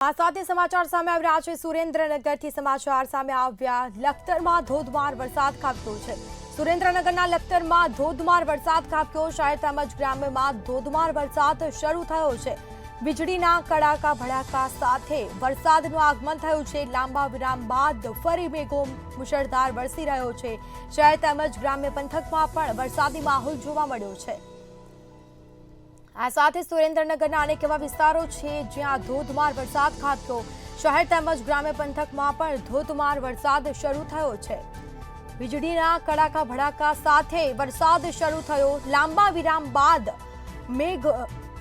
આ સાથે સમાચાર સામે આવી રહ્યા છે સુરેન્દ્રનગરથી સમાચાર સામે આવ્યા લખતરમાં ધોધમાર વરસાદ ખાબક્યો છે। સુરેન્દ્રનગરના લખતરમાં ધોધમાર વરસાદ ખાબક્યો। શહેર તેમજ ગ્રામ્યમાં ધોધમાર વરસાદ શરૂ થયો છે। વીજળીના કડાકા ભડાકા સાથે વરસાદનું આગમન થયું છે। લાંબા વિરામ બાદ ફરી મેઘો મુશળધાર વરસી રહ્યો છે। શહેર તેમજ ગ્રામ્ય પંથકમાં પણ વરસાદી માહોલ જોવા મળ્યો છે। આ સાથે સુરેન્દ્રનગરના અનેક એવા વિસ્તારો છે જ્યાં ધોધમાર વરસાદ ખાબક્યો। શહેર તેમજ ગ્રામ્ય પંથકમાં પણ ધોધમાર વરસાદ શરૂ થયો છે। વીજળીના કડાકા ભડાકા સાથે વરસાદ શરૂ થયો। લાંબા વિરામ બાદ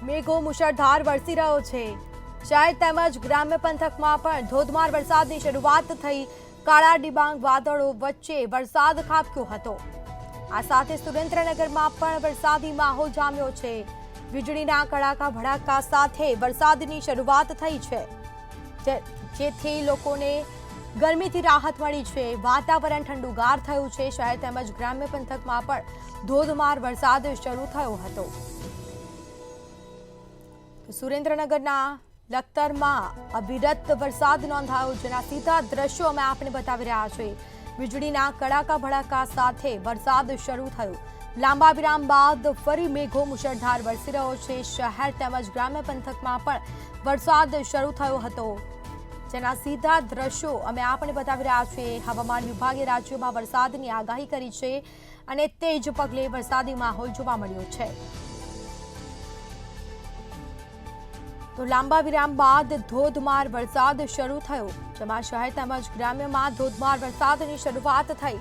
મેઘો મુશળધાર વરસી રહ્યો છે। શહેર તેમજ ગ્રામ્ય પંથકમાં પણ ધોધમાર વરસાદની શરૂઆત થઈ। કાળા ડિબાંગ વાદળો વચ્ચે વરસાદ ખાબક્યો હતો। આ સાથે સુરેન્દ્રનગરમાં પણ વરસાદી માહોલ જામ્યો છે। વીજળીના કડાકા ભડાકા સાથે વરસાદની શરૂઆત થઈ છે, જેથી લોકોને ગરમીથી રાહત મળી છે। વાતાવરણ ઠંડુગાર થયું છે। શહેર તેમજ ગ્રામ્ય પંથકમાં પણ ધોધમાર વરસાદ શરૂ થયો હતો। સુરેન્દ્રનગરના લખતરમાં અવિરત વરસાદ નોંધાયો, જેના સીધા દ્રશ્યો અમે આપને બતાવી રહ્યા છીએ। વીજળીના કડાકા ભડાકા સાથે વરસાદ શરૂ થયો। લાંબા વિરામ બાદ ફરી મેઘો મુશળધાર વરસી રહ્યો છે। શહેર તેમજ ગ્રામ્ય પંથકમાં પણ વરસાદ શરૂ થયો હતો, જેના સીધા દ્રશ્યો અમે આપને બતાવી રહ્યા છીએ। હવામાન વિભાગે રાજ્યમાં વરસાદની આગાહી કરી છે અને તે જ પગલે વરસાદી માહોલ જોવા મળ્યો છે। તો લાંબા વિરામ બાદ ધોધમાર વરસાદ શરૂ થયો, જેમાં શહેર તેમજ ગ્રામ્યમાં ધોધમાર વરસાદની શરૂઆત થઈ।